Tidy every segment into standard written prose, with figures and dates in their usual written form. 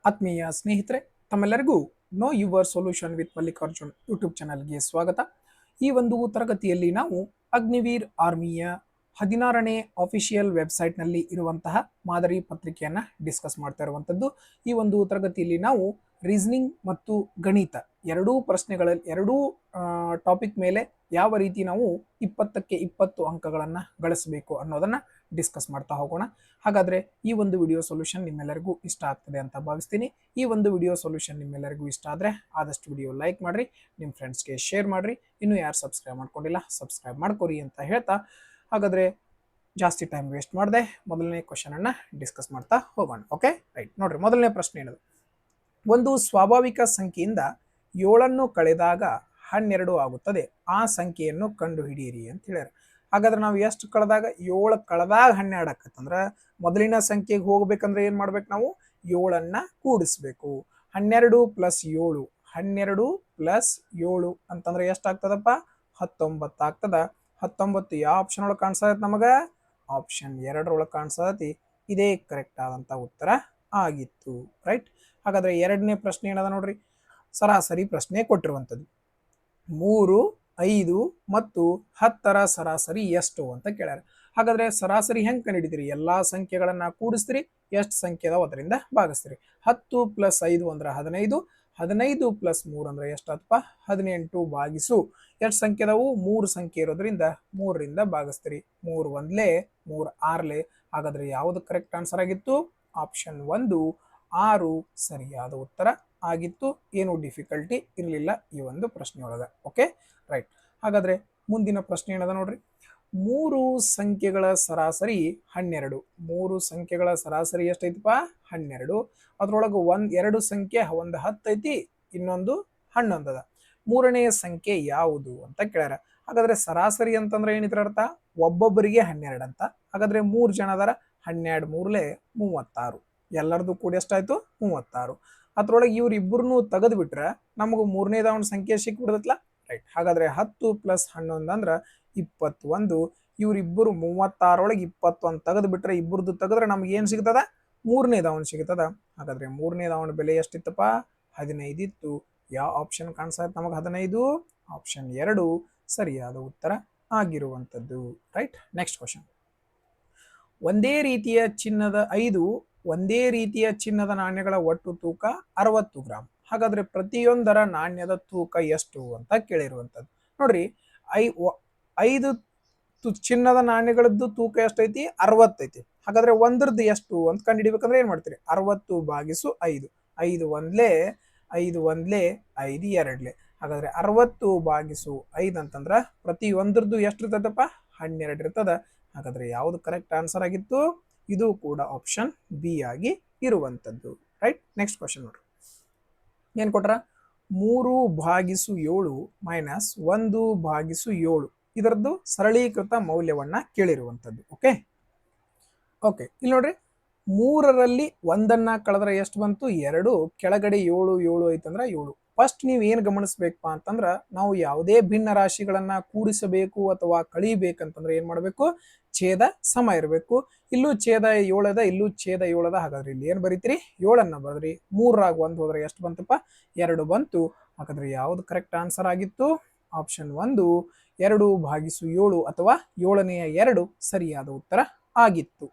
ಆತ್ಮೀಯ ಸ್ನೇಹಿತರೆ, ತಮ್ಮೆಲ್ಲರಿಗೂ know your solution with Mallikarjun YouTube ಚಾನಲ್ಗೆ ಸ್ವಾಗತ. ಈ ಒಂದು ತರಗತಿಯಲ್ಲಿ ನಾವು ಅಗ್ನಿವೀರ್ ಆರ್ಮಿಯ 16ನೇ ಅಫಿಷಿಯಲ್ ವೆಬ್ಸೈಟ್ನಲ್ಲಿ ಇರುವಂತಹ ಮಾದರಿ ಪತ್ರಿಕೆಯನ್ನು ಡಿಸ್ಕಸ್ ಮಾಡ್ತಾ ಇರುವಂಥದ್ದು. ಈ ಒಂದು ತರಗತಿಯಲ್ಲಿ ನಾವು ರೀಸನಿಂಗ್ ಮತ್ತು ಗಣಿತ ಎರಡೂ ಟಾಪಿಕ್ ಮೇಲೆ ಯಾವ ರೀತಿ ನಾವು 20ಕ್ಕೆ 20 ಅಂಕಗಳನ್ನು ಗಳಿಸಬೇಕು ಅನ್ನೋದನ್ನ ಡಿಸ್ಕಸ್ ಮಾಡ್ತಾ ಹೋಗೋಣ. ಹಾಗಾದ್ರೆ ಈ ಒಂದು ವಿಡಿಯೋ ಸೊಲ್ಯೂಷನ್ ನಿಮ್ಮೆಲ್ಲರಿಗೂ ಇಷ್ಟ ಆಗ್ತದೆ ಅಂತ ಭಾವಿಸ್ತೀನಿ. ಈ ಒಂದು ವಿಡಿಯೋ ಸೊಲ್ಯೂಷನ್ ನಿಮ್ಮೆಲ್ಲರಿಗೂ ಇಷ್ಟ ಆದರೆ ಆದಷ್ಟು ವಿಡಿಯೋ ಲೈಕ್ ಮಾಡ್ರಿ, ನಿಮ್ಮ ಫ್ರೆಂಡ್ಸ್ಗೆ ಶೇರ್ ಮಾಡ್ರಿ, ಇನ್ನು ಯಾರು ಸಬ್ಸ್ಕ್ರೈಬ್ ಮಾಡ್ಕೊಂಡಿಲ್ಲ ಸಬ್ಸ್ಕ್ರೈಬ್ ಮಾಡ್ಕೊರಿ ಅಂತ ಹೇಳ್ತಾ, ಹಾಗಾದ್ರೆ ಜಾಸ್ತಿ ಟೈಮ್ ವೇಸ್ಟ್ ಮಾಡದೆ ಮೊದಲನೇ ಕ್ವಶನ್ ಅನ್ನ ಡಿಸ್ಕಸ್ ಮಾಡ್ತಾ ಹೋಗೋಣ. ಓಕೆ ರೈಟ್, ನೋಡ್ರಿ ಮೊದಲನೇ ಪ್ರಶ್ನೆ ಏನದು, ಒಂದು ಸ್ವಾಭಾವಿಕ ಸಂಖ್ಯೆಯಿಂದ 7 ಕಳೆದಾಗ 12 ಆಗುತ್ತದೆ, ಆ ಸಂಖ್ಯೆಯನ್ನು ಕಂಡು ಹಿಡಿಯಿರಿ ಅಂತ ಹೇಳ್ಯಾರ. ಹಾಗಾದ್ರೆ ನಾವು ಎಷ್ಟು ಕಳೆದಾಗ 7 ಕಳೆದಾಗ 12 ಆಕತ್ತಂದ್ರ ಮೊದಲಿನ ಸಂಖ್ಯೆಗೆ ಹೋಗ್ಬೇಕಂದ್ರೆ ಏನ್ ಮಾಡ್ಬೇಕು, ನಾವು 7ಅನ್ನ ಕೂಡಿಸ್ಬೇಕು. 12 + 7 12 + 7 ಅಂತಂದ್ರೆ ಎಷ್ಟಾಗ್ತದಪ್ಪ, 19 ಆಗ್ತದ. 19 ಯಾವ ಆಪ್ಷನ್ ಒಳಗೆ ಕಾಣಿಸ್ತದೆ ನಮಗ, ಆಪ್ಷನ್ 2 ಒಳಗೆ ಕಾಣಿಸ್ತತಿ. ಇದೇ ಕರೆಕ್ಟ್ ಆದಂತ ಉತ್ತರ ಆಗಿತ್ತು. ರೈಟ್, ಹಾಗಾದ್ರೆ ಎರಡನೇ ಪ್ರಶ್ನೆ ಏನದ ನೋಡ್ರಿ, ಸರಾಸರಿ ಪ್ರಶ್ನೆ ಕೊಟ್ಟಿರುವಂಥದ್ದು. 3, 5 ಮತ್ತು 10ರ ಸರಾಸರಿ ಎಷ್ಟು ಅಂತ ಕೇಳ್ಯಾರ. ಹಾಗಾದ್ರೆ ಸರಾಸರಿ ಹೆಂಗ್ ಕಂಡುಹಿಡಿತೀರಿ, ಎಲ್ಲಾ ಸಂಖ್ಯೆಗಳನ್ನ ಕೂಡಿಸ್ತೀರಿ, ಎಷ್ಟು ಸಂಖ್ಯೆ ಅದಾವ ಅದರಿಂದ ಭಾಗಿಸ್ತೀರಿ. 10 + 5 ಅಂದ್ರೆ 15, 15 + 3 ಅಂದ್ರೆ ಎಷ್ಟಾತಪ್ಪ, 18 ಭಾಗಿಸು ಎಷ್ಟು ಸಂಖ್ಯೆ ಅದಾವು, 3 ಸಂಖ್ಯೆ ಇರೋದ್ರಿಂದ 3ರಿಂದ ಭಾಗಿಸ್ತೀರಿ. 3 1 3 6. ಹಾಗಾದ್ರೆ ಯಾವುದು ಕರೆಕ್ಟ್ ಆನ್ಸರ್ ಆಗಿತ್ತು, ಆಪ್ಷನ್ 1 6 ಸರಿಯಾದ ಉತ್ತರ ಆಗಿತ್ತು. ಏನು ಡಿಫಿಕಲ್ಟಿ ಇರಲಿಲ್ಲ ಈ ಒಂದು ಪ್ರಶ್ನೆ ಒಳಗ. ಓಕೆ ರೈಟ್, ಹಾಗಾದ್ರೆ ಮುಂದಿನ ಪ್ರಶ್ನೆ ಏನದ ನೋಡ್ರಿ, 3 ಸಂಖ್ಯೆಗಳ ಸರಾಸರಿ 12. 3 ಸಂಖ್ಯೆಗಳ ಸರಾಸರಿ ಎಷ್ಟೈತಪ್ಪ, 12. ಅದ್ರೊಳಗೆ 2 ಸಂಖ್ಯೆ ಒಂದು 10 ಐತಿ, ಇನ್ನೊಂದು 11 ಅದ. ಮೂರನೆಯ ಸಂಖ್ಯೆ ಯಾವುದು ಅಂತ ಕೇಳ್ಯಾರ. ಹಾಗಾದ್ರೆ ಸರಾಸರಿ ಅಂತಂದ್ರೆ ಏನಿದ್ರ ಅರ್ಥ, ಒಬ್ಬೊಬ್ಬರಿಗೆ 12 ಅಂತ. ಹಾಗಾದ್ರೆ 3 ಜನ ಅದರ, 12 3 36, ಎಲ್ಲರದು ಕೂಡ ಎಷ್ಟಾಯ್ತು, 36. ಅದ್ರೊಳಗೆ ಇವ್ರಿಬ್ಬರನ್ನು ತೆಗೆದು ಬಿಟ್ರೆ ನಮಗೂ ಮೂರನೇದ ಒಂದು ಸಂಖ್ಯೆ ಸಿಕ್ಬಿಡ್ತಲ್ಲ. ರೈಟ್, ಹಾಗಾದ್ರೆ 10 + 11 ಅಂದ್ರ 21. ಇವ್ರಿಬ್ಬರು 36 ಒಳಗೆ 21 ತೆಗೆದು ಬಿಟ್ರೆ, ಇಬ್ಬರದು ತೆಗೆದ್ರೆ ನಮ್ಗೆ ಏನ್ ಸಿಗ್ತದ, ಮೂರನೇದವನ್ ಸಿಗ್ತದ. ಹಾಗಾದ್ರೆ ಮೂರನೇದವನ ಬೆಲೆ ಎಷ್ಟಿತ್ತಪ್ಪ, 15 ಇತ್ತು. ಯಾವ ಆಪ್ಷನ್ ಕಾಣಿಸ್ತದೆ ನಮಗೆ, 15. ಆಪ್ಷನ್ 2 ಸರಿಯಾದ ಉತ್ತರ ಆಗಿರುವಂಥದ್ದು. ರೈಟ್, ನೆಕ್ಸ್ಟ್ ಕ್ವಶನ್, ಒಂದೇ ರೀತಿಯ ಚಿನ್ನದ ನಾಣ್ಯಗಳ ಒಟ್ಟು ತೂಕ 60 ಗ್ರಾಂ. ಹಾಗಾದ್ರೆ ಪ್ರತಿಯೊಂದರ ನಾಣ್ಯದ ತೂಕ ಎಷ್ಟು ಅಂತ ಕೇಳಿರುವಂಥದ್ದು. ನೋಡ್ರಿ, 5 ಚಿನ್ನದ ನಾಣ್ಯಗಳದ್ದು ತೂಕ ಎಷ್ಟೈತಿ, 60 ಐತಿ. ಹಾಗಾದ್ರೆ ಒಂದ್ರದ್ದು ಎಷ್ಟು ಅಂತ ಕಂಡು ಹಿಡಿಬೇಕಂದ್ರೆ ಏನ್ ಮಾಡ್ತೀರಿ, 60 / 5. 5 1 5 1 5 2. ಹಾಗಾದ್ರೆ 60 / 5 ಅಂತಂದ್ರ ಪ್ರತಿ ಒಂದ್ರದ್ದು ಎಷ್ಟು ಇರ್ತದಪ್ಪ, 12 ಇರ್ತದ. ಹಾಗಾದ್ರೆ ಯಾವುದು ಕರೆಕ್ಟ್ ಆನ್ಸರ್ ಆಗಿತ್ತು, ಇದು ಕೂಡ ಆಪ್ಷನ್ ಬಿ ಆಗಿ ಇರುವಂತದ್ದು. ರೈಟ್, ನೆಕ್ಸ್ಟ್ ಕ್ವಶನ್ ನೋಡ್ರಿ, ಏನ್ ಕೊಟ್ರ, 3/7 - 1/7 ಇದರದ್ದು ಸರಳೀಕೃತ ಮೌಲ್ಯವನ್ನ ಕೇಳಿರುವಂತದ್ದು. ಓಕೆ ಓಕೆ, ಇಲ್ಲಿ ನೋಡ್ರಿ, 3ರಲ್ಲಿ 1ಅನ್ನ ಕಳೆದ್ರೆ ಎಷ್ಟು ಬಂತು, 2. ಕೆಳಗಡೆ 7 7 ಐತಂದ್ರ 7. ಫಸ್ಟ್ ನೀವು ಏನ್ ಗಮನಿಸ್ಬೇಕಪ್ಪ ಅಂತಂದ್ರ, ನಾವು ಯಾವುದೇ ಭಿನ್ನ ರಾಶಿಗಳನ್ನ ಕೂಡಿಸಬೇಕು ಅಥವಾ ಕಳಿಬೇಕಂತಂದ್ರೆ ಏನ್ ಮಾಡ್ಬೇಕು, ಛೇದ ಸಮ ಇರಬೇಕು. ಇಲ್ಲೂ ಛೇದ 7 ಅದ, ಇಲ್ಲೂ ಛೇದ 7 ಅದ. ಹಾಗಾದ್ರೆ ಇಲ್ಲಿ ಏನ್ ಬರೀತೀರಿ, 7ಅನ್ನ ಬರೆದ್ರಿ. 3ರಾಗ 1 ಹೋದ್ರೆ ಎಷ್ಟು ಬಂತಪ್ಪ, 2 ಬಂತು. ಹಾಗಾದ್ರೆ ಯಾವ್ದು ಕರೆಕ್ಟ್ ಆನ್ಸರ್ ಆಗಿತ್ತು, ಆಪ್ಷನ್ 1 2/7 ಅಥವಾ 7ನೇ 2 ಸರಿಯಾದ ಉತ್ತರ ಆಗಿತ್ತು.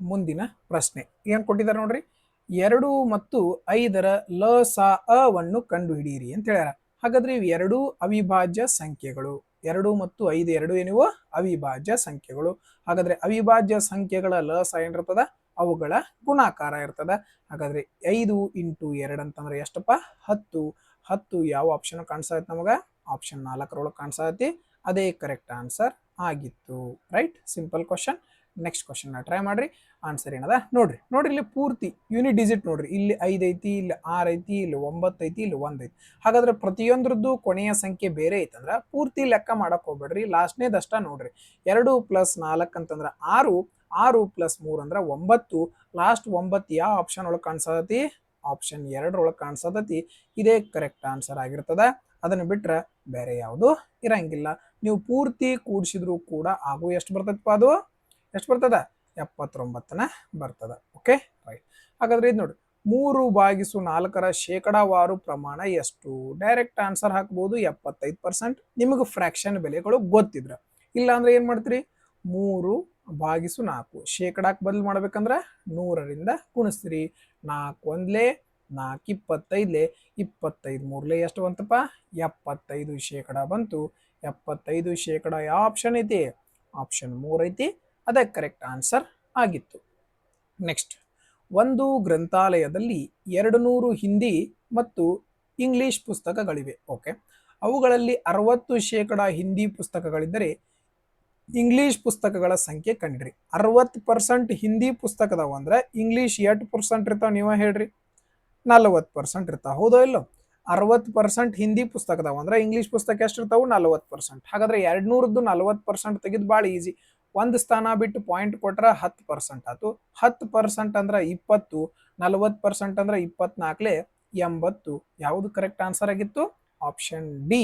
ಮುಂದಿನ ಪ್ರಶ್ನೆ ಏನ್ ಕೊಟ್ಟಿದ್ದಾರೆ ನೋಡ್ರಿ, 2 ಮತ್ತು 5ರ ಲಸಾಅವನ್ನು ಕಂಡು ಹಿಡಿಯಿರಿ ಅಂತ ಹೇಳ್ಯಾರ. ಹಾಗಾದ್ರೆ ಇವು 2 ಅವಿಭಾಜ್ಯ ಸಂಖ್ಯೆಗಳು. 2 ಮತ್ತು 5 ಎರಡು ಏನಿವು ಅವಿಭಾಜ್ಯ ಸಂಖ್ಯೆಗಳು. ಹಾಗಾದ್ರೆ ಅವಿಭಾಜ್ಯ ಸಂಖ್ಯೆಗಳ ಲಸ ಏನಿರ್ತದ, ಅವುಗಳ ಗುಣಾಕಾರ ಇರ್ತದ. ಹಾಗಾದ್ರೆ 5 × 2 ಅಂತಂದ್ರೆ ಎಷ್ಟಪ್ಪ, 10. 10 ಯಾವ ಆಪ್ಷನ್ ಕಾಣಿಸ್ತೈತಿ ನಮಗ, ಆಪ್ಷನ್ 4ರೊಳಗೆ ಕಾಣಿಸ್ತೈತಿ. ಅದೇ ಕರೆಕ್ಟ್ ಆನ್ಸರ್ ಆಗಿತ್ತು. Right, simple question. Next question try ಮಾಡ್ರಿ, ಆನ್ಸರ್ ಏನದ ನೋಡ್ರಿ. ಇಲ್ಲಿ ಪೂರ್ತಿ ಯೂನಿಟ್ ಡಿಜಿಟ್ ನೋಡ್ರಿ, ಇಲ್ಲಿ 5 ಐತಿ, ಇಲ್ಲಿ 6 ಐತಿ, ಇಲ್ಲಿ 9 ಐತಿ, ಇಲ್ಲಿ 1 ಐತಿ. ಹಾಗಾದ್ರೆ ಪ್ರತಿಯೊಂದ್ರದ್ದು ಕೊನೆಯ ಸಂಖ್ಯೆ ಬೇರೆ ಐತಂದ್ರ ಪೂರ್ತಿ ಲೆಕ್ಕ ಮಾಡಕ್ ಹೋಗ್ಬೇಡ್ರಿ, ಲಾಸ್ಟ್ನೇದಷ್ಟ ನೋಡ್ರಿ. 2 + 4 ಅಂತಂದ್ರ 6, 6 + 3 ಅಂದ್ರ 9. ಲಾಸ್ಟ್ 9 ಯಾವ ಆಪ್ಷನ್ ಒಳಗೆ ಕಾಣಿಸತೈತಿ, ಆಪ್ಷನ್ 2ರೊಳಗೆ ಕಾಣಿಸತೈತಿ. ಇದೇ ಕರೆಕ್ಟ್ ಆನ್ಸರ್ ಆಗಿರ್ತದ. ಅದನ್ನ ಬಿಟ್ರೆ ಬೇರೆ ಯಾವುದು ಇರಂಗಿಲ್ಲ. ನೀವು ಪೂರ್ತಿ ಕೂಡಿಸಿದ್ರು ಕೂಡ ಆಗು ಎಷ್ಟು ಬರ್ತದಪ್ಪ, ಅದು ಎಷ್ಟು ಬರ್ತದ, 79ನ ಬರ್ತದ. ಓಕೆ ರೈಟ್, ಹಾಗಾದ್ರೆ ಇದು ನೋಡ್ರಿ, 3/4 ಶೇಕಡಾವಾರು ಪ್ರಮಾಣ ಎಷ್ಟು? ಡೈರೆಕ್ಟ್ ಆನ್ಸರ್ ಹಾಕ್ಬೋದು 75%. ನಿಮಗೆ ಫ್ರಾಕ್ಷನ್ ಬೆಲೆಗಳು ಗೊತ್ತಿದ್ರ, ಇಲ್ಲ ಅಂದ್ರೆ ಏನ್ ಮಾಡ್ತೀರಿ, 3/4 ಶೇಕಡಾಕ್ ಬದಲು ಮಾಡ್ಬೇಕಂದ್ರ 100ರಿಂದ ಗುಣಿಸ್ತೀರಿ. 4 ಒಂದ್ಲೆ 4 25ಲೆ 25 ಮೂರ್ಲೆ ಎಷ್ಟು ಬಂತಪ್ಪ? 75 ಶೇಕಡ ಬಂತು. 75 ಶೇಕಡ ಯಾವ ಆಪ್ಷನ್ ಐತಿ? ಆಪ್ಷನ್ 3 ಐತಿ. ಅದೇ ಕರೆಕ್ಟ್ ಆನ್ಸರ್ ಆಗಿತ್ತು. ನೆಕ್ಸ್ಟ್, ಒಂದು ಗ್ರಂಥಾಲಯದಲ್ಲಿ 200 ಹಿಂದಿ ಮತ್ತು ಇಂಗ್ಲಿಷ್ ಪುಸ್ತಕಗಳಿವೆ. ಓಕೆ, ಅವುಗಳಲ್ಲಿ 60% ಹಿಂದಿ ಪುಸ್ತಕಗಳಿದ್ದರೆ ಇಂಗ್ಲಿಷ್ ಪುಸ್ತಕಗಳ ಸಂಖ್ಯೆ ಕಂಡ್ರಿ. 60% ಹಿಂದಿ ಪುಸ್ತಕದವ ಅಂದ್ರೆ ಇಂಗ್ಲಿಷ್ 8% ಇರ್ತಾವ? ನೀವ ಹೇಳ್ರಿ. 40% ಇರ್ತಾವ, ಹೌದೋ ಇಲ್ಲೋ? 60% ಹಿಂದಿ ಪುಸ್ತಕದವ ಅಂದ್ರೆ ಇಂಗ್ಲಿಷ್ ಪುಸ್ತಕ ಎಷ್ಟಿರ್ತಾವು? 40%. ಹಾಗಾದ್ರೆ 200ದ್ದು 40% ತೆಗೆದು ಭಾಳ ಈಸಿ. ಒಂದು ಸ್ಥಾನ ಬಿಟ್ಟು ಪಾಯಿಂಟ್ ಕೊಟ್ರ 10% ಆತು. 10% ಅಂದ್ರೆ 20, 40% ಅಂದ್ರೆ 24ಲೆ 80. ಯಾವುದು ಕರೆಕ್ಟ್ ಆನ್ಸರ್ ಆಗಿತ್ತು? ಆಪ್ಷನ್ ಡಿ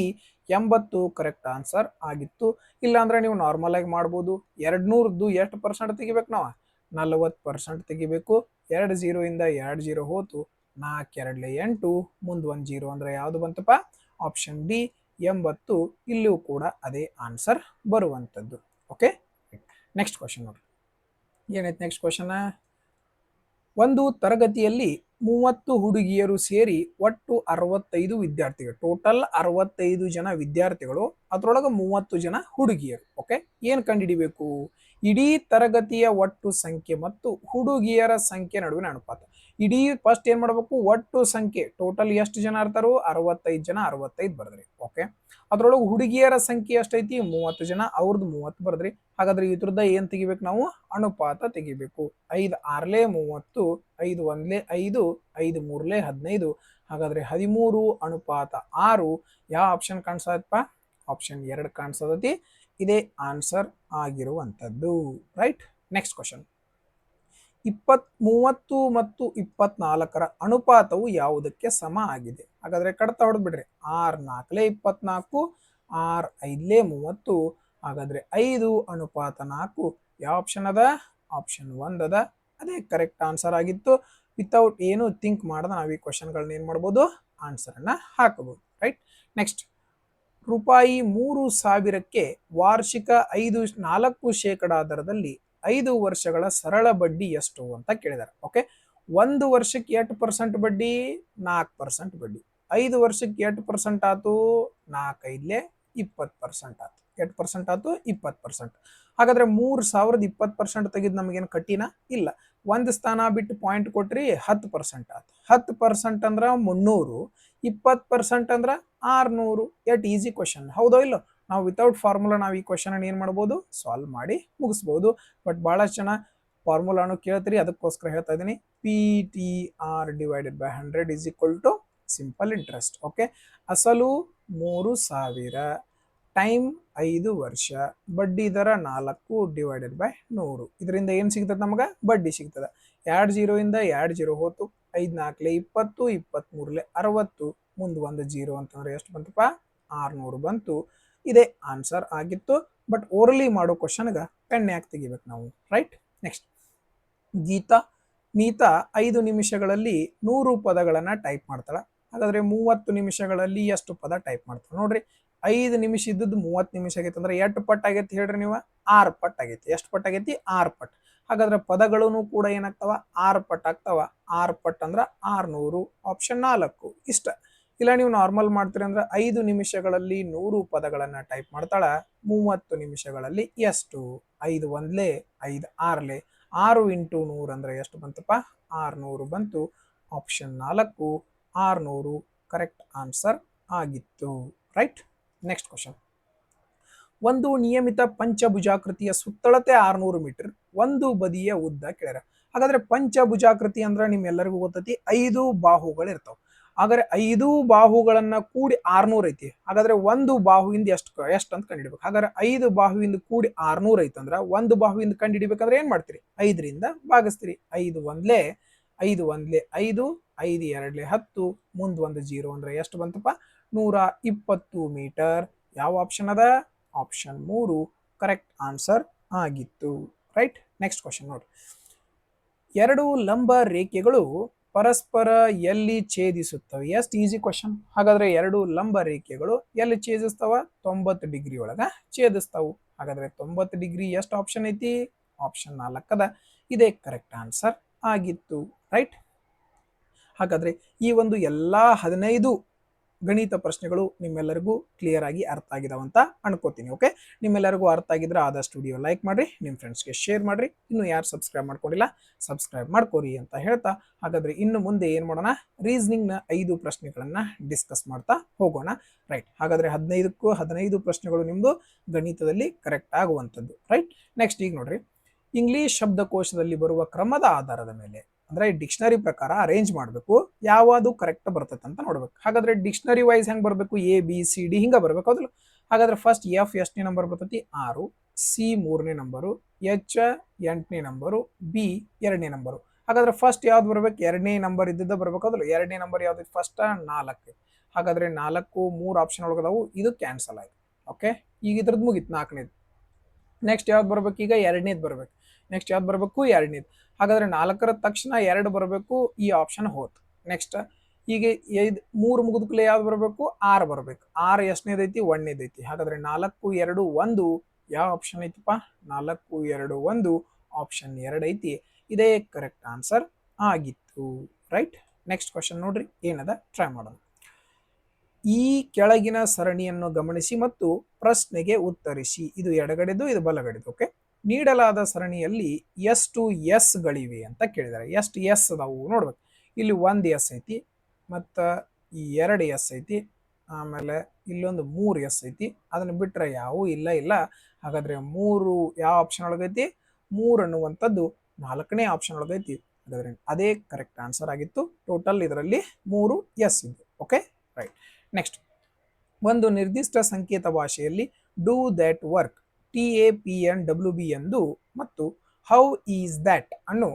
80 ಕರೆಕ್ಟ್ ಆನ್ಸರ್ ಆಗಿತ್ತು. ಇಲ್ಲಾಂದ್ರೆ ನೀವು ನಾರ್ಮಲ್ ಆಗಿ ಮಾಡ್ಬೋದು. 200ದ್ದು ಎಷ್ಟು ಪರ್ಸೆಂಟ್ ತೆಗಿಬೇಕು ನಾವು? 40% ತೆಗಿಬೇಕು. 2 0 ಇಂದ 2 0 ಹೋತು. 4 2 8, ಮುಂದೆ 1 0 ಅಂದ್ರೆ ಯಾವುದು ಬಂತಪ್ಪ? Option D 80. ಇಲ್ಲಿಯೂ ಕೂಡ ಅದೇ ಆನ್ಸರ್ ಬರುವಂಥದ್ದು. ಓಕೆ, ನೆಕ್ಸ್ಟ್ ಕ್ವಶನ್ ನೋಡಿ. ಏನೈತೆ ನೆಕ್ಸ್ಟ್ ಕ್ವಶನ್? ಒಂದು ತರಗತಿಯಲ್ಲಿ 30 ಹುಡುಗಿಯರು ಸೇರಿ ಒಟ್ಟು 65 ವಿದ್ಯಾರ್ಥಿಗಳು. ಟೋಟಲ್ 65 ಜನ ವಿದ್ಯಾರ್ಥಿಗಳು, ಅದರೊಳಗೆ 30 ಜನ ಹುಡುಗಿಯರು. ಓಕೆ, ಏನು ಕಂಡುಹಿಡಿಬೇಕು? ಇಡೀ ತರಗತಿಯ ಒಟ್ಟು ಸಂಖ್ಯೆ ಮತ್ತು ಹುಡುಗಿಯರ ಸಂಖ್ಯೆ ನಡುವಿನ ಅನುಪಾತ. ಇಡೀ ಫಸ್ಟ್ ಏನ್ ಮಾಡಬೇಕು? ಒಟ್ಟು ಸಂಖ್ಯೆ ಟೋಟಲ್ ಎಷ್ಟು ಜನ ಇರ್ತಾರೋ? 65 ಜನ. 65 ಬರ್ದ್ರಿ. ಓಕೆ, ಅದ್ರೊಳಗೆ ಹುಡುಗಿಯರ ಸಂಖ್ಯೆ ಎಷ್ಟೈತಿ? 30 ಜನ. ಅವ್ರದ್ದು 30 ಬರ್ದ್ರಿ. ಹಾಗಾದ್ರೆ ಇದ್ರದ್ದು ಏನ್ ತೆಗಿಬೇಕು ನಾವು? ಅನುಪಾತ ತೆಗಿಬೇಕು. 5 6ಲೆ 30, 5 1ಲೆ 5, 5 3ಲೆ 15. ಹಾಗಾದ್ರೆ 13:6. ಯಾವ ಆಪ್ಷನ್ ಕಾಣಿಸದಪ್ಪ? ಆಪ್ಷನ್ 2 ಕಾಣಿಸದತಿ. ಇದೇ ಆನ್ಸರ್ ಆಗಿರುವಂಥದ್ದು. Right, next question. 30 ಮತ್ತು 24ರ ಅನುಪಾತವು ಯಾವುದಕ್ಕೆ ಸಮ ಆಗಿದೆ? ಹಾಗಾದ್ರೆ ಕಡ್ತಾ ಹೊಡೆದ್ ಬಿಡ್ರಿ. 6 4ಲೆ 24, 6 5ಲೆ 30. ಹಾಗಾದ್ರೆ 5:4 ಯಾವ ಆಪ್ಷನ್ ಅದ? ಆಪ್ಷನ್ 1 ಅದ. ಅದೇ ಕರೆಕ್ಟ್ ಆನ್ಸರ್ ಆಗಿತ್ತು. ವಿತೌಟ್ ಏನು ಥಿಂಕ್ ಮಾಡದ ನಾವು ಈ ಕ್ವಶನ್ಗಳನ್ನ ಏನ್ ಮಾಡ್ಬೋದು? ಆನ್ಸರ್ ಅನ್ನ ಹಾಕಬಹುದು. Right, next. ರೂಪಾಯಿ 3,000ಕ್ಕೆ ವಾರ್ಷಿಕ 4% ದರದಲ್ಲಿ 5 ವರ್ಷಗಳ ಸರಳ ಬಡ್ಡಿ ಎಷ್ಟು ಅಂತ ಕೇಳಿದಾರೆ. ಓಕೆ, 1 ವರ್ಷಕ್ಕೆ 8% ಬಡ್ಡಿ? 4% ಬಡ್ಡಿ. 5 ವರ್ಷಕ್ಕೆ 8% ಆತು? 4 5ಲೆ 20% ಆತು. 8% ಆತು, 20%. ಹಾಗಾದ್ರೆ 3,000 20% ತೆಗೆದು ನಮಗೇನು ಕಠಿಣ ಇಲ್ಲ. ಒಂದು ಸ್ಥಾನ ಬಿಟ್ಟು ಪಾಯಿಂಟ್ ಕೊಟ್ರಿ 10% ಆತು. 10% ಅಂದ್ರ 300, 20% ಅಂದ್ರ 600. ಎಟ್ ಈಸಿ ಕ್ವಶನ್, ಹೌದೋ ಇಲ್ಲೋ? ನಾವು ವಿತೌಟ್ ಫಾರ್ಮುಲಾ ನಾವು ಈ ಕ್ವಶನ್ ಅನ್ನು ಏನ್ ಮಾಡ್ಬೋದು? ಸಾಲ್ವ್ ಮಾಡಿ ಮುಗಿಸ್ಬೋದು. ಬಟ್ ಬಹಳಷ್ಟು ಜನ ಫಾರ್ಮುಲಾನು ಕೇಳ್ತೀರಿ, ಅದಕ್ಕೋಸ್ಕರ ಹೇಳ್ತಾ ಇದ್ದೀನಿ. PTR/100 is equal to simple interest. Okay, ಅಸಲು 3,000 ಟೈಮ್ 5 ವರ್ಷ, ಬಡ್ಡಿ ದರ 4/100. ಇದರಿಂದ ಏನ್ ಸಿಗ್ತದೆ ನಮಗ? ಬಡ್ಡಿ ಸಿಗ್ತದೆ. 2 0 ಇಂದ 2 0 ಹೋತು. 5 4ಲೆ 20, 23ಲೆ 60. ಮುಂದೆ 1 0 ಅಂತಂದ್ರೆ ಎಷ್ಟು ಬಂತಪ್ಪ? 600 ಬಂತು. ಇದೇ ಆನ್ಸರ್ ಆಗಿತ್ತು. ಬಟ್ ಓರಲಿ ಮಾಡೋ ಕ್ವಶನ್ಗ ಪೆನ್ ಯಾಕೆ ತೆಗಿಬೇಕು ನಾವು? Right, next. ನೀತಾ 5 ನಿಮಿಷಗಳಲ್ಲಿ 100 ಪದಗಳನ್ನ ಟೈಪ್ ಮಾಡ್ತಾಳ. ಹಾಗಾದ್ರೆ 30 ನಿಮಿಷಗಳಲ್ಲಿ ಎಷ್ಟು ಪದ ಟೈಪ್ ಮಾಡ್ತಾಳೆ ನೋಡ್ರಿ. 5 ನಿಮಿಷ ಇದ್ದದ್ದು 30 ನಿಮಿಷ ಆಗೈತೆ ಅಂದ್ರೆ ಎಷ್ಟು ಪಟ್ಟು ಆಗೈತಿ ಹೇಳ್ರಿ ನೀವು? 6 ಪಟ್ಟು ಆಗೈತಿ. ಎಷ್ಟು ಪಟ್ಟು ಆಗೈತಿ? 6 ಪಟ್ಟು. ಹಾಗಾದ್ರೆ ಪದಗಳನ್ನು ಕೂಡ ಏನಾಗ್ತಾವ? 6 ಪಟ್ಟು ಆಗ್ತಾವ. 6 ಪಟ್ಟು ಅಂದ್ರೆ 600. ಆಪ್ಷನ್ 4 ಇಷ್ಟ. ಇಲ್ಲ ನೀವು ನಾರ್ಮಲ್ ಮಾಡ್ತೀರಿ ಅಂದ್ರೆ 5 ನಿಮಿಷಗಳಲ್ಲಿ 100 ಪದಗಳನ್ನ ಟೈಪ್ ಮಾಡ್ತಾಳ. 30 ನಿಮಿಷಗಳಲ್ಲಿ ಎಷ್ಟು? 5 1ಲೆ 5 6ಲೆ 6 × 100 ಅಂದ್ರೆ ಎಷ್ಟು ಬಂತಪ್ಪ? 600 ಬಂತು. ಆಪ್ಷನ್ 4 600 ಕರೆಕ್ಟ್ ಆನ್ಸರ್ ಆಗಿತ್ತು. Right, next question. ಒಂದು ನಿಯಮಿತ ಪಂಚಭುಜಾಕೃತಿಯ ಸುತ್ತಳತೆ 600 ಮೀಟರ್, ಒಂದು ಬದಿಯ ಉದ್ದ ಕೇಳ್ಯಾರ. ಹಾಗಾದ್ರೆ ಪಂಚಭುಜಾಕೃತಿ ಅಂದ್ರೆ ನಿಮ್ಮೆಲ್ಲರಿಗೂ ಗೊತ್ತೈತಿ 5 ಬಾಹುಗಳು ಇರ್ತಾವ. ಹಾಗಾದ್ರೆ 5 ಬಾಹುಗಳನ್ನ ಕೂಡಿ 600 ಐತಿ. ಹಾಗಾದ್ರೆ ಒಂದು ಬಾಹುವಿಂದ ಎಷ್ಟು ಅಂತ ಕಂಡಿಡ್ಬೇಕು. ಹಾಗಾದ್ರೆ 5 ಬಾಹುವಿಂದ ಕೂಡಿ 600 ಐತಂದ್ರ ಒಂದು ಬಾಹುವಿಂದ ಕಂಡಿಡಿಬೇಕಂದ್ರೆ ಏನ್ ಮಾಡ್ತೀರಿ? 5ರಿಂದ ಭಾಗಿಸ್ತೀರಿ. 5 1ಲೆ 5 1ಲೆ 5, 5 2ಲೆ 10, ಮುಂದ್ 1 0 ಅಂದ್ರೆ ಎಷ್ಟು ಬಂತಪ್ಪ? 120 ಮೀಟರ್. ಯಾವ ಆಪ್ಷನ್ ಅದ? ಆಪ್ಷನ್ 3 ಕರೆಕ್ಟ್ ಆನ್ಸರ್ ಆಗಿತ್ತು. ರೈಟ್, ನೆಕ್ಸ್ಟ್ ಕ್ವಶನ್ ನೋಡಿ. 2 ಲಂಬ ರೇಖೆಗಳು ಪರಸ್ಪರ ಎಲ್ಲಿ ಛೇದಿಸುತ್ತವೆ? ಎಷ್ಟು ಈಸಿ ಕ್ವಶನ್. ಹಾಗಾದ್ರೆ ಎರಡು ಲಂಬ ರೇಖೆಗಳು ಎಲ್ಲಿ ಛೇದಿಸ್ತಾವ? 90 ಡಿಗ್ರಿ ಒಳಗ ಛೇದಿಸ್ತಾವು. ಹಾಗಾದ್ರೆ 90 ಡಿಗ್ರಿ ಎಷ್ಟು ಆಪ್ಷನ್ ಐತಿ? ಆಪ್ಷನ್ 4 ಅದ. ಇದೇ ಕರೆಕ್ಟ್ ಆನ್ಸರ್ ಆಗಿತ್ತು. ರೈಟ್. ಹಾಗಾದ್ರೆ ಈ ಒಂದು ಎಲ್ಲಾ 15 ಗಣಿತ ಪ್ರಶ್ನೆಗಳು ನಿಮ್ಮೆಲ್ಲರಿಗೂ ಕ್ಲಿಯರ್ ಆಗಿ ಅರ್ಥ ಆಗಿದಾವಂತ ಅನ್ಕೋತೀನಿ. ಓಕೆ, ನಿಮ್ಮೆಲ್ಲರಿಗೂ ಅರ್ಥ ಆಗಿದ್ರೆ ಆದಷ್ಟು ವಿಡಿಯೋ ಲೈಕ್ ಮಾಡ್ರಿ, ನಿಮ್ಮ ಫ್ರೆಂಡ್ಸ್ಗೆ ಶೇರ್ ಮಾಡ್ರಿ. ಇನ್ನು ಯಾರು ಸಬ್ಸ್ಕ್ರೈಬ್ ಮಾಡ್ಕೊಂಡಿಲ್ಲ ಸಬ್ಸ್ಕ್ರೈಬ್ ಮಾಡ್ಕೋರಿ ಅಂತ ಹೇಳ್ತಾ, ಹಾಗಾದ್ರೆ ಇನ್ನು ಮುಂದೆ ಏನ್ ಮಾಡೋಣ, ರೀಸನಿಂಗ್ ನ 5 ಪ್ರಶ್ನೆಗಳನ್ನ ಡಿಸ್ಕಸ್ ಮಾಡ್ತಾ ಹೋಗೋಣ. ರೈಟ್. ಹಾಗಾದ್ರೆ 15ಕ್ಕೂ 15 ಪ್ರಶ್ನೆಗಳು ನಿಮ್ದು ಗಣಿತದಲ್ಲಿ ಕರೆಕ್ಟ್ ಆಗುವಂಥದ್ದು. ರೈಟ್. ನೆಕ್ಸ್ಟ್ ಈಗ ನೋಡ್ರಿ, ಇಂಗ್ಲಿಷ್ ಶಬ್ದಕೋಶದಲ್ಲಿ ಬರುವ ಕ್ರಮದ ಆಧಾರದ ಮೇಲೆ ಅಂದ್ರೆ ಡಿಕ್ಷನರಿ ಪ್ರಕಾರ ಅರೇಂಜ್ ಮಾಡಬೇಕು, ಯಾವುದು ಕರೆಕ್ಟ್ ಬರ್ತೈತೆ ಅಂತ ನೋಡ್ಬೇಕು. ಹಾಗಾದ್ರೆ ಡಿಕ್ಷನರಿ ವೈಸ್ ಹೆಂಗ್ ಬರಬೇಕು? ಎ ಬಿ ಸಿ ಡಿ ಹಿಂಗ ಬರ್ಬೇಕು, ಹೌದಲ್ಲ? ಹಾಗಾದ್ರೆ ಫಸ್ಟ್ ಎಫ್ ಎಷ್ಟನೇ ನಂಬರ್ ಬರ್ತೈತಿ? 6, ಸಿ 3ನೇ ನಂಬರು, ಎಚ್ 8ನೇ ನಂಬರು, ಬಿ 2ನೇ ನಂಬರು. ಹಾಗಾದ್ರೆ ಫಸ್ಟ್ ಯಾವ್ದು ಬರ್ಬೇಕು? 2ನೇ ನಂಬರ್ ಇದ್ದಿದ್ದ ಬರ್ಬೇಕು, ಹೌದಲ್ಲ? 2ನೇ ನಂಬರ್ ಯಾವ್ದು? ಫಸ್ಟ್ 4. ಹಾಗಾದ್ರೆ 4 3 ಆಪ್ಷನ್ ಒಳಗದಾವು, ಇದು ಕ್ಯಾನ್ಸಲ್ ಆಯ್ತು. ಓಕೆ, ಈಗ ಇದ್ರದ್ದು ಮುಗಿತು 4ನೇದು. ನೆಕ್ಸ್ಟ್ ಯಾವ್ದು ಬರ್ಬೇಕು? ಈಗ 2ನೇದು ಬರ್ಬೇಕು. ನೆಕ್ಸ್ಟ್ ಯಾವ್ದು ಬರ್ಬೇಕು? 2ನೇದು. ಹಾಗಾದ್ರೆ 4ರ ತಕ್ಷಣ 2 ಬರಬೇಕು, ಈ ಆಪ್ಷನ್ ಹೋತು. ನೆಕ್ಸ್ಟ್ ಈಗ 3 ಮುಗಿದ್ಕೂಲೆ ಯಾವ್ದು ಬರಬೇಕು? 6 ಬರಬೇಕು. 6 ಎಷ್ಟನೇದೈತಿ? 1ನೇದೈತಿ. ಹಾಗಾದ್ರೆ 4 2 1 ಯಾವ ಆಪ್ಷನ್ ಐತಿಪ್ಪ? 4 2 1 ಆಪ್ಷನ್ 2 ಐತಿ. ಇದೇ ಕರೆಕ್ಟ್ ಆನ್ಸರ್ ಆಗಿತ್ತು. ರೈಟ್. ನೆಕ್ಸ್ಟ್ ಕ್ವಶನ್ ನೋಡ್ರಿ ಏನದ, ಟ್ರೈ ಮಾಡೋಣ. ಈ ಕೆಳಗಿನ ಸರಣಿಯನ್ನು ಗಮನಿಸಿ ಮತ್ತು ಪ್ರಶ್ನೆಗೆ ಉತ್ತರಿಸಿ. ಇದು ಎಡಗಡೆದು, ಇದು ಬಲಗಡೆದು. ಓಕೆ, ನೀಡಲಾದ ಸರಣಿಯಲ್ಲಿ ಎಷ್ಟು ಎಸ್ ಗಳಿವೆ ಅಂತ ಕೇಳಿದ್ದಾರೆ. ಎಷ್ಟು ಎಸ್ ಅದಾವು ನೋಡ್ಬೇಕು. ಇಲ್ಲಿ 1 ಎಸ್ ಐತಿ, ಮತ್ತು 2 ಎಸ್ ಐತಿ, ಆಮೇಲೆ ಇಲ್ಲೊಂದು 3 ಎಸ್ ಐತಿ. ಅದನ್ನು ಬಿಟ್ಟರೆ ಯಾವೂ ಇಲ್ಲ. ಹಾಗಾದ್ರೆ 3 ಯಾವ ಆಪ್ಷನ್ ಒಳಗೈತಿ? 3 ಅನ್ನುವಂಥದ್ದು 4ನೇ ಆಪ್ಷನ್ ಒಳಗೈತಿ. ಹಾಗಾದ್ರೆ ಅದೇ ಕರೆಕ್ಟ್ ಆನ್ಸರ್ ಆಗಿತ್ತು. ಟೋಟಲ್ ಇದರಲ್ಲಿ 3 ಎಸ್ ಇದ್ದು. Okay, right. ನೆಕ್ಸ್ಟ್, ಒಂದು ನಿರ್ದಿಷ್ಟ ಸಂಕೇತ ಭಾಷೆಯಲ್ಲಿ ಡೂ ದ್ಯಾಟ್ ವರ್ಕ್ TAPNWB ಎಂದು ಮತ್ತು ಹೌ ಈಸ್ ದ್ಯಾಟ್ ಅನ್ನು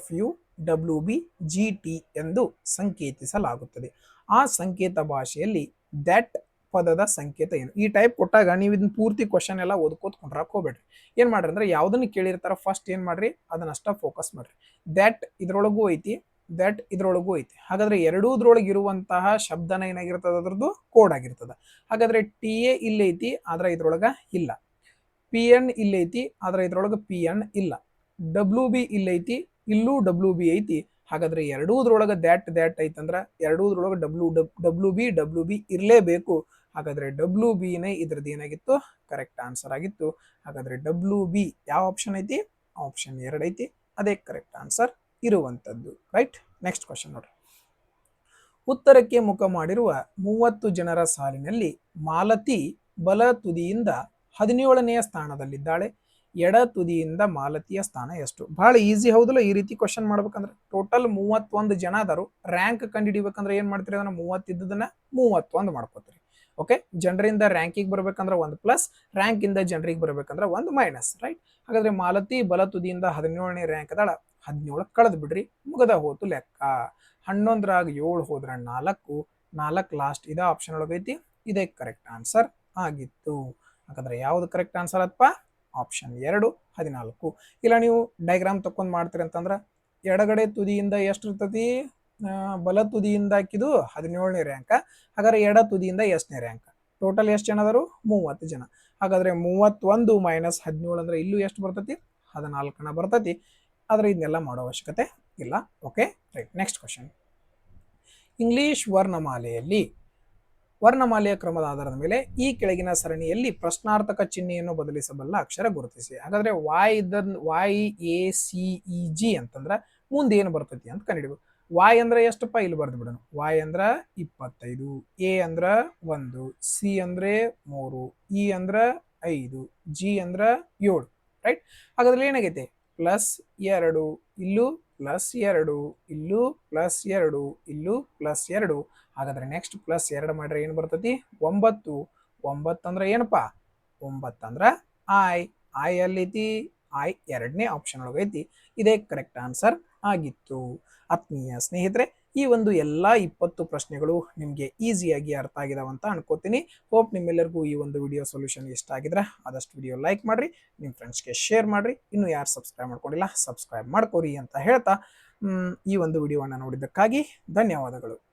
FUWBGT ಎಂದು ಸಂಕೇತಿಸಲಾಗುತ್ತದೆ. ಆ ಸಂಕೇತ ಭಾಷೆಯಲ್ಲಿ ದ್ಯಾಟ್ ಪದದ ಸಂಕೇತ ಏನು? ಈ ಟೈಪ್ ಕೊಟ್ಟಾಗ ನೀವು ಇದನ್ನ ಪೂರ್ತಿ ಕ್ವಶನ್ ಎಲ್ಲ ಓದ್ಕೋತ್ ಕೊಂಡ್ರಾಕ್ ಹೋಗ್ಬೇಡ್ರಿ. ಏನ್ ಮಾಡ್ರಿ ಅಂದ್ರೆ ಯಾವ್ದನ್ನ ಕೇಳಿರ್ತಾರ ಫಸ್ಟ್ ಏನ್ ಮಾಡ್ರಿ, ಅದನ್ನಷ್ಟ ಫೋಕಸ್ ಮಾಡ್ರಿ. ದ್ಯಾಟ್ ಇದ್ರೊಳಗೂ ಐತಿ, ದ್ಯಾಟ್ ಇದ್ರೊಳಗೂ ಐತಿ. ಹಾಗಾದ್ರೆ ಎರಡೂದ್ರೊಳಗೆ ಇರುವಂತಹ ಶಬ್ದನ ಏನಾಗಿರ್ತದ? ಅದ್ರದ್ದು ಕೋಡ್ ಆಗಿರ್ತದ. ಹಾಗಾದ್ರೆ TA ಇಲ್ಲೈತಿ, ಆದ್ರೆ ಇದ್ರೊಳಗ ಇಲ್ಲ. PN ಇಲ್ಲೈತಿ, ಆದ್ರೆ ಇದ್ರೊಳಗೆ PN ಇಲ್ಲ. WB ಇಲ್ಲೈತಿ, ಇಲ್ಲೂ WB ಐತಿ. ಹಾಗಾದ್ರೆ ಎರಡೂದ್ರೊಳಗೆ ದ್ಯಾಟ್ ಐತಂದ್ರ ಎರಡೂದ್ರೊಳಗೆ WB ಇರಲೇಬೇಕು. ಹಾಗಾದ್ರೆ WBನೇ ಇದ್ರದ್ದು ಏನಾಗಿತ್ತು? ಕರೆಕ್ಟ್ ಆನ್ಸರ್ ಆಗಿತ್ತು. ಹಾಗಾದ್ರೆ WB ಯಾವ ಆಪ್ಷನ್ ಐತಿ? ಆಪ್ಷನ್ 2 ಐತಿ. ಅದೇ ಕರೆಕ್ಟ್ ಆನ್ಸರ್ ಇರುವಂತದ್ದು. ರೈಟ್. ನೆಕ್ಸ್ಟ್ ಕ್ವಶನ್ ನೋಡ್ರಿ. ಉತ್ತರಕ್ಕೆ ಮುಖ ಮಾಡಿರುವ 30 ಜನರ ಸಾಲಿನಲ್ಲಿ ಮಾಲತಿ ಬಲ ತುದಿಯಿಂದ 17ನೆಯ ಸ್ಥಾನದಲ್ಲಿದ್ದಾಳೆ. ಎಡ ತುದಿಯಿಂದ ಮಾಲತಿಯ ಸ್ಥಾನ ಎಷ್ಟು? ಬಹಳ ಈಸಿ ಹೌದಲ್ಲ ಈ ರೀತಿ ಕ್ವಶನ್ ಮಾಡ್ಬೇಕಂದ್ರೆ. ಟೋಟಲ್ 31 ಜನ ಅದಾರು. ರ್ಯಾಂಕ್ ಕಂಡುಹಿಡಿಬೇಕಂದ್ರೆ ಏನ್ ಮಾಡ್ತೀರಿ? ಅದನ್ನ 30 ಇದ್ದದನ್ನ 31 ಮಾಡ್ಕೋತೀರಿ. ಓಕೆ, ಜನರಿಂದ ರ್ಯಾಂಕಿಗೆ ಬರ್ಬೇಕಂದ್ರೆ 1+, ರ್ಯಾಂಕ್ ಇಂದ ಜನರಿಗೆ ಬರ್ಬೇಕಂದ್ರೆ 1-. ರೈಟ್. ಹಾಗಾದ್ರೆ ಮಾಲತಿ ಬಲ ತುದಿಯಿಂದ 17ನೇ ರ್ಯಾಂಕ್ ಅದಾಳ. 17 ಕಳೆದ್ ಬಿಡ್ರಿ, ಮುಗದ ಹೋತು ಲೆಕ್ಕ. 11ರಾಗ 7 ಹೋದ್ರ 4, 4 ಲಾಸ್ಟ್. ಇದ ಆಪ್ಷನ್ ಒಳಗೈತಿ. ಇದೇ ಕರೆಕ್ಟ್ ಆನ್ಸರ್ ಆಗಿತ್ತು. ಹಾಗಾದ್ರೆ ಯಾವ್ದು ಕರೆಕ್ಟ್ ಆನ್ಸರ್ ಅಪ್ಪ? ಆಪ್ಷನ್ 2 14. ಇಲ್ಲ ನೀವು ಡಯಾಗ್ರಾಮ್ ತಕೊಂಡ್ ಮಾಡ್ತೀರಿ ಅಂತಂದ್ರ ಎಡಗಡೆ ತುದಿಯಿಂದ ಎಷ್ಟು ಇರ್ತತಿ? ಬಲ ತುದಿಯಿಂದ ಹಾಕಿದು 17ನೇ ರ್ಯಾಂಕ್. ಹಾಗಾದ್ರೆ ಎಡ ತುದಿಯಿಂದ ಎಷ್ಟನೇ ರ್ಯಾಂಕ್? ಟೋಟಲ್ ಎಷ್ಟು ಜನ ಅದಾರು? 30 ಜನ. ಹಾಗಾದ್ರೆ 31 - 17 ಅಂದ್ರೆ ಇಲ್ಲೂ ಎಷ್ಟು ಬರ್ತತಿ? 14 ಬರ್ತತಿ. ಆದ್ರೆ ಇದನ್ನೆಲ್ಲ ಮಾಡೋ ಅವಶ್ಯಕತೆ ಇಲ್ಲ. Okay, right. Next question. English ವರ್ಣಮಾಲೆಯ ಕ್ರಮದ ಆಧಾರದ ಮೇಲೆ ಈ ಕೆಳಗಿನ ಸರಣಿಯಲ್ಲಿ ಪ್ರಶ್ನಾರ್ಥಕ ಚಿಹ್ನೆಯನ್ನು ಬದಲಿಸಬಲ್ಲ ಅಕ್ಷರ ಗುರುತಿಸಿ. ಹಾಗಾದ್ರೆ YACEG ಅಂತಂದ್ರ ಮುಂದೆ ಏನು ಬರ್ತೈತಿ ಅಂತ ಕಂಡಿಡ್ಬೇಕು. Y ಅಂದ್ರೆ ಎಷ್ಟಪ್ಪ? ಇಲ್ಲಿ ಬರ್ದು ಬಿಡೋಣ. Y ಅಂದ್ರ 25, A ಅಂದ್ರ 1, C ಅಂದ್ರೆ 3, E ಅಂದ್ರ 5, G ಅಂದ್ರ 7. ರೈಟ್. ಹಾಗಾದ್ರೆ ಏನಾಗೈತೆ? +2, ಇಲ್ಲೂ +2, ಇಲ್ಲೂ +2, ಇಲ್ಲೂ +2. ಹಾಗಾದ್ರೆ ನೆಕ್ಸ್ಟ್ +2 ಮಾಡ್ರೆ ಏನು ಬರ್ತತಿ? 9. 9 ಅಂದ್ರೆ ಏನಪ್ಪಾ? 9 ಅಂದ್ರ I ಎಲ್ಲೈತಿ? I 2ನೇ ಆಪ್ಷನ್ ಒಳಗೈತಿ. ಇದೇ ಕರೆಕ್ಟ್ ಆನ್ಸರ್ ಆಗಿತ್ತು. ಆತ್ಮೀಯ ಸ್ನೇಹಿತರೆ, ಈ ಒಂದು ಎಲ್ಲಾ 20 ಪ್ರಶ್ನೆಗಳು ನಿಮ್ಗೆ ಈಸಿಯಾಗಿ ಅರ್ಥ ಆಗಿದಾವಂತ ಅನ್ಕೋತೀನಿ. ಹೋಪ್ ನಿಮ್ಮೆಲ್ಲರಿಗೂ ಈ ಒಂದು ವಿಡಿಯೋ ಸೊಲ್ಯೂಷನ್ ಇಷ್ಟ ಆಗಿದ್ರೆ ಆದಷ್ಟು ವಿಡಿಯೋ ಲೈಕ್ ಮಾಡ್ರಿ, ನಿಮ್ಮ ಫ್ರೆಂಡ್ಸ್ಗೆ ಶೇರ್ ಮಾಡ್ರಿ. ಇನ್ನು ಯಾರು ಸಬ್ಸ್ಕ್ರೈಬ್ ಮಾಡ್ಕೊಂಡಿಲ್ಲ ಸಬ್ಸ್ಕ್ರೈಬ್ ಮಾಡ್ಕೋರಿ ಅಂತ ಹೇಳ್ತಾ ಈ ಒಂದು ವಿಡಿಯೋವನ್ನು ನೋಡಿದ್ದಕ್ಕಾಗಿ ಧನ್ಯವಾದಗಳು.